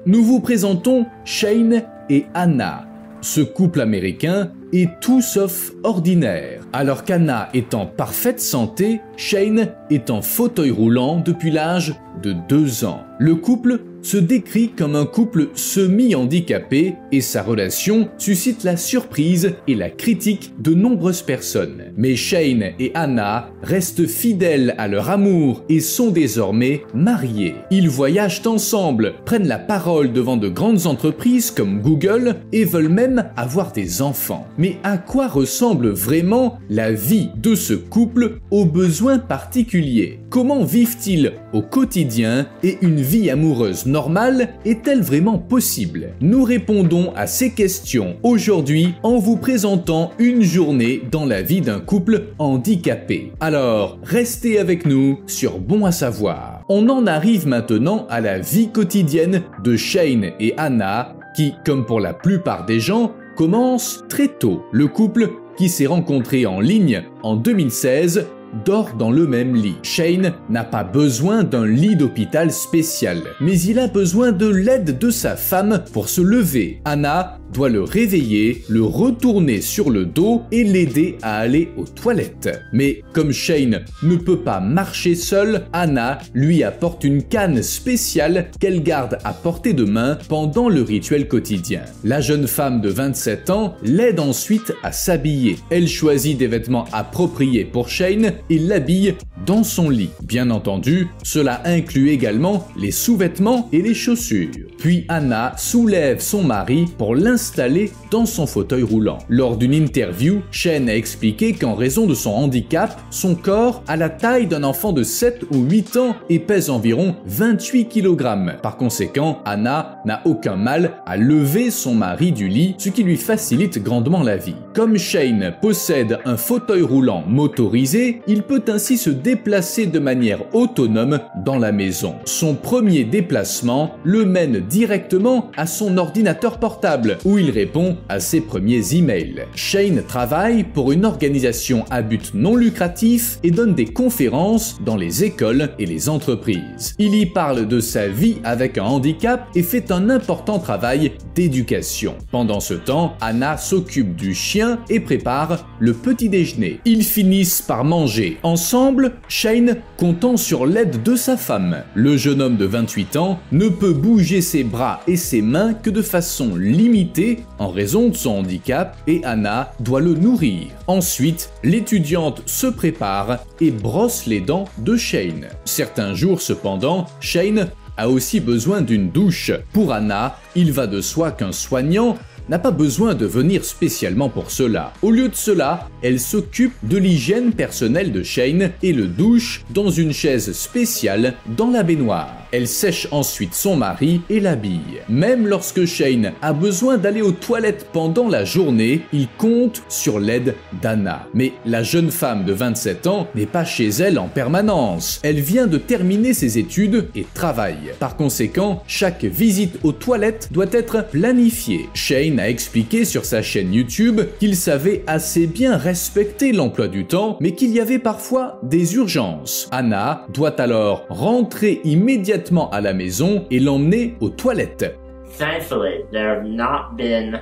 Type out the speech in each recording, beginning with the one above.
Nous vous présentons Shane et Anna. Ce couple américain est tout sauf ordinaire. Alors qu'Anna est en parfaite santé, Shane est en fauteuil roulant depuis l'âge de 2 ans. Le couple se décrit comme un couple semi-handicapé et sa relation suscite la surprise et la critique de nombreuses personnes. Mais Shane et Anna restent fidèles à leur amour et sont désormais mariés. Ils voyagent ensemble, prennent la parole devant de grandes entreprises comme Google et veulent même avoir des enfants. Mais à quoi ressemble vraiment la vie de ce couple aux besoins particuliers? Comment vivent-ils au quotidien et une vie amoureuse normale est-elle vraiment possible? Nous répondons à ces questions aujourd'hui en vous présentant une journée dans la vie d'un couple handicapé. Alors, restez avec nous sur Bon à savoir. On en arrive maintenant à la vie quotidienne de Shane et Anna qui, comme pour la plupart des gens, commence très tôt. Le couple, qui s'est rencontré en ligne en 2016, dort dans le même lit. Shane n'a pas besoin d'un lit d'hôpital spécial, mais il a besoin de l'aide de sa femme pour se lever. Anna doit le réveiller, le retourner sur le dos et l'aider à aller aux toilettes. Mais comme Shane ne peut pas marcher seul, Anna lui apporte une canne spéciale qu'elle garde à portée de main pendant le rituel quotidien. La jeune femme de 27 ans l'aide ensuite à s'habiller. Elle choisit des vêtements appropriés pour Shane et l'habille dans son lit. Bien entendu, cela inclut également les sous-vêtements et les chaussures. Puis Anna soulève son mari pour l'installer dans son fauteuil roulant. Lors d'une interview, Shane a expliqué qu'en raison de son handicap, son corps a la taille d'un enfant de 7 ou 8 ans et pèse environ 28 kg. Par conséquent, Anna n'a aucun mal à lever son mari du lit, ce qui lui facilite grandement la vie. Comme Shane possède un fauteuil roulant motorisé, il peut ainsi se déplacer de manière autonome dans la maison. Son premier déplacement le mène directement à son ordinateur portable où il répond à ses premiers emails. Shane travaille pour une organisation à but non lucratif et donne des conférences dans les écoles et les entreprises. Il y parle de sa vie avec un handicap et fait un important travail d'éducation. Pendant ce temps, Anna s'occupe du chien et prépare le petit déjeuner. Ils finissent par manger ensemble, Shane comptant sur l'aide de sa femme. Le jeune homme de 28 ans ne peut bouger ses bras et ses mains que de façon limitée en raison de son handicap et Anna doit le nourrir. Ensuite, l'étudiante se prépare et brosse les dents de Shane. Certains jours cependant, Shane a aussi besoin d'une douche. Pour Anna, il va de soi qu'un soignant n'a pas besoin de venir spécialement pour cela. Au lieu de cela, elle s'occupe de l'hygiène personnelle de Shane et le douche dans une chaise spéciale dans la baignoire. Elle sèche ensuite son mari et l'habille. Même lorsque Shane a besoin d'aller aux toilettes pendant la journée, il compte sur l'aide d'Anna. Mais la jeune femme de 27 ans n'est pas chez elle en permanence. Elle vient de terminer ses études et travaille. Par conséquent, chaque visite aux toilettes doit être planifiée. Shane a expliqué sur sa chaîne YouTube qu'il savait assez bien respecter l'emploi du temps, mais qu'il y avait parfois des urgences. Anna doit alors rentrer immédiatement à la maison et l'emmener aux toilettes. Thankfully, there have not been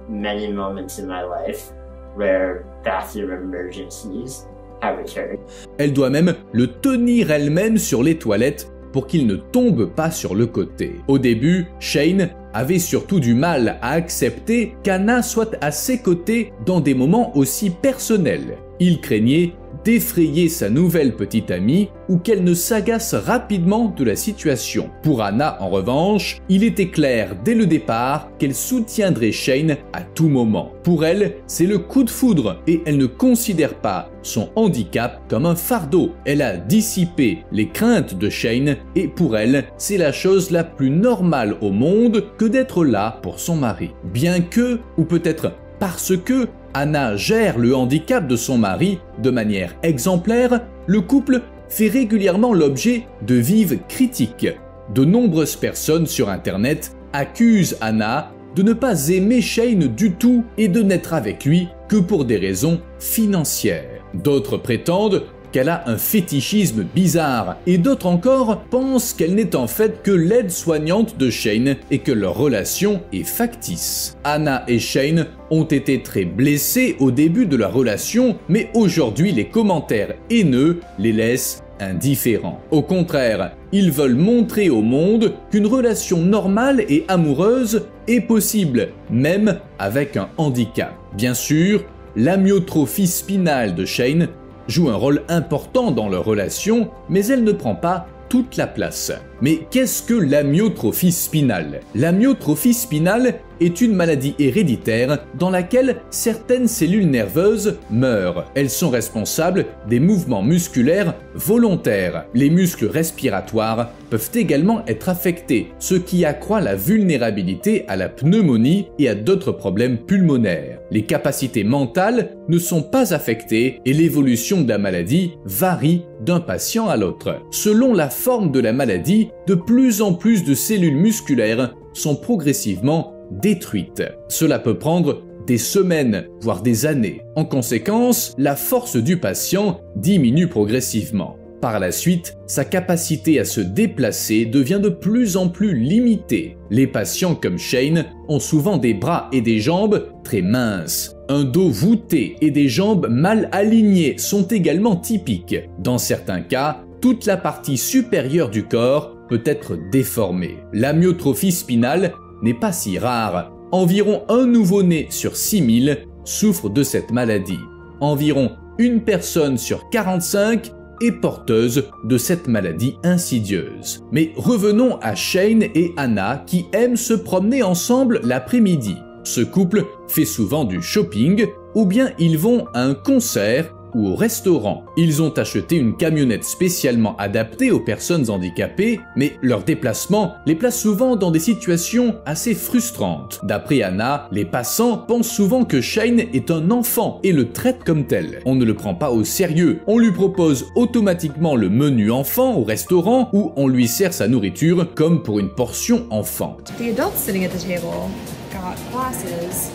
many moments in my life where bathroom emergencies have occurred. Elle doit même le tenir elle-même sur les toilettes pour qu'il ne tombe pas sur le côté. Au début, Shane avait surtout du mal à accepter qu'Anna soit à ses côtés dans des moments aussi personnels. Il craignait d'effrayer sa nouvelle petite amie ou qu'elle ne s'agace rapidement de la situation. Pour Anna, en revanche, il était clair dès le départ qu'elle soutiendrait Shane à tout moment. Pour elle, c'est le coup de foudre et elle ne considère pas son handicap comme un fardeau. Elle a dissipé les craintes de Shane et pour elle, c'est la chose la plus normale au monde que d'être là pour son mari. Bien que, ou peut-être parce que, Anna gère le handicap de son mari de manière exemplaire, le couple fait régulièrement l'objet de vives critiques. De nombreuses personnes sur Internet accusent Anna de ne pas aimer Shane du tout et de n'être avec lui que pour des raisons financières. D'autres prétendent qu'elle a un fétichisme bizarre, et d'autres encore pensent qu'elle n'est en fait que l'aide-soignante de Shane et que leur relation est factice. Hannah et Shane ont été très blessés au début de leur relation, mais aujourd'hui les commentaires haineux les laissent indifférents. Au contraire, ils veulent montrer au monde qu'une relation normale et amoureuse est possible, même avec un handicap. Bien sûr, l'amyotrophie spinale de Shane joue un rôle important dans leur relation, mais elle ne prend pas toute la place. Mais qu'est-ce que l'amyotrophie spinale? L'amyotrophie spinale est une maladie héréditaire dans laquelle certaines cellules nerveuses meurent. Elles sont responsables des mouvements musculaires volontaires. Les muscles respiratoires peuvent également être affectés, ce qui accroît la vulnérabilité à la pneumonie et à d'autres problèmes pulmonaires. Les capacités mentales ne sont pas affectées et l'évolution de la maladie varie d'un patient à l'autre. Selon la forme de la maladie, de plus en plus de cellules musculaires sont progressivement détruites. Cela peut prendre des semaines, voire des années. En conséquence, la force du patient diminue progressivement. Par la suite, sa capacité à se déplacer devient de plus en plus limitée. Les patients comme Shane ont souvent des bras et des jambes très minces. Un dos voûté et des jambes mal alignées sont également typiques. Dans certains cas, toute la partie supérieure du corps peut être déformée. L'amyotrophie spinale n'est pas si rare. Environ un nouveau-né sur 6000 souffre de cette maladie. Environ une personne sur 45 est porteuse de cette maladie insidieuse. Mais revenons à Shane et Hannah qui aiment se promener ensemble l'après-midi. Ce couple fait souvent du shopping ou bien ils vont à un concert ou au restaurant. Ils ont acheté une camionnette spécialement adaptée aux personnes handicapées, mais leur déplacement les place souvent dans des situations assez frustrantes. D'après Hannah, les passants pensent souvent que Shane est un enfant et le traitent comme tel. On ne le prend pas au sérieux. On lui propose automatiquement le menu enfant au restaurant ou on lui sert sa nourriture comme pour une portion enfant. The adult sitting at the table got glasses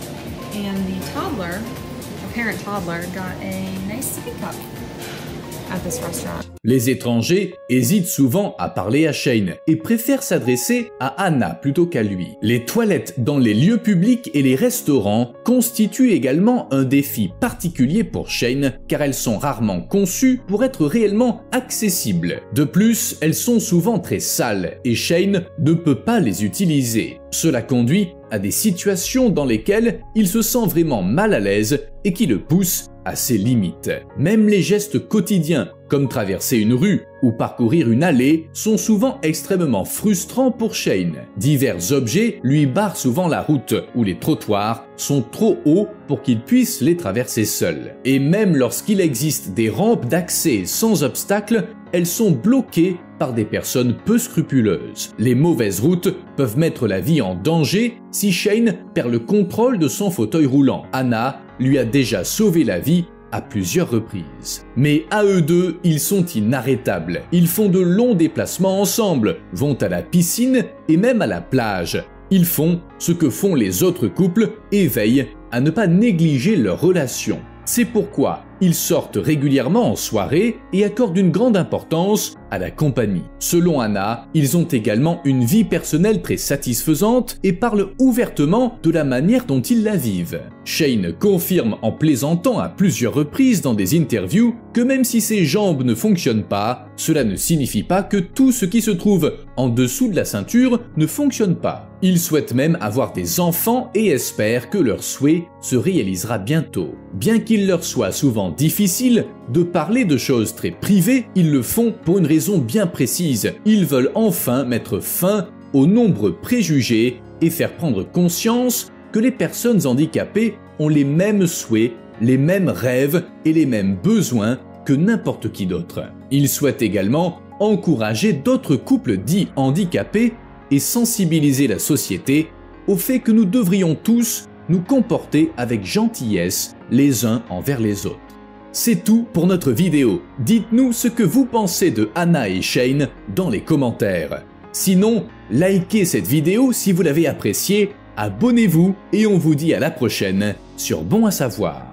and the toddler, parent toddler, got a nice sippy cup at this restaurant. Les étrangers hésitent souvent à parler à Shane et préfèrent s'adresser à Hannah plutôt qu'à lui. Les toilettes dans les lieux publics et les restaurants constituent également un défi particulier pour Shane car elles sont rarement conçues pour être réellement accessibles. De plus, elles sont souvent très sales et Shane ne peut pas les utiliser. Cela conduit à des situations dans lesquelles il se sent vraiment mal à l'aise et qui le poussent à ses limites. Même les gestes quotidiens, comme traverser une rue ou parcourir une allée, sont souvent extrêmement frustrants pour Shane. Divers objets lui barrent souvent la route ou les trottoirs sont trop hauts pour qu'il puisse les traverser seul. Et même lorsqu'il existe des rampes d'accès sans obstacle, elles sont bloquées par des personnes peu scrupuleuses. Les mauvaises routes peuvent mettre la vie en danger si Shane perd le contrôle de son fauteuil roulant. Hannah lui a déjà sauvé la vie à plusieurs reprises. Mais à eux deux, ils sont inarrêtables. Ils font de longs déplacements ensemble, vont à la piscine et même à la plage. Ils font ce que font les autres couples et veillent à ne pas négliger leur relation. C'est pourquoi ils sortent régulièrement en soirée et accordent une grande importance à la compagnie. Selon Hannah, ils ont également une vie personnelle très satisfaisante et parlent ouvertement de la manière dont ils la vivent. Shane confirme en plaisantant à plusieurs reprises dans des interviews que même si ses jambes ne fonctionnent pas, cela ne signifie pas que tout ce qui se trouve en dessous de la ceinture ne fonctionne pas. Il souhaite même avoir des enfants et espère que leur souhait se réalisera bientôt. Bien qu'il leur soit souvent difficile de parler de choses très privées, ils le font pour une raison bien précise. Ils veulent enfin mettre fin aux nombreux préjugés et faire prendre conscience que les personnes handicapées ont les mêmes souhaits, les mêmes rêves et les mêmes besoins que n'importe qui d'autre. Ils souhaitent également encourager d'autres couples dits handicapés et sensibiliser la société au fait que nous devrions tous nous comporter avec gentillesse les uns envers les autres. C'est tout pour notre vidéo. Dites-nous ce que vous pensez de Hannah et Shane dans les commentaires. Sinon, likez cette vidéo si vous l'avez appréciée, abonnez-vous et on vous dit à la prochaine sur Bon à savoir.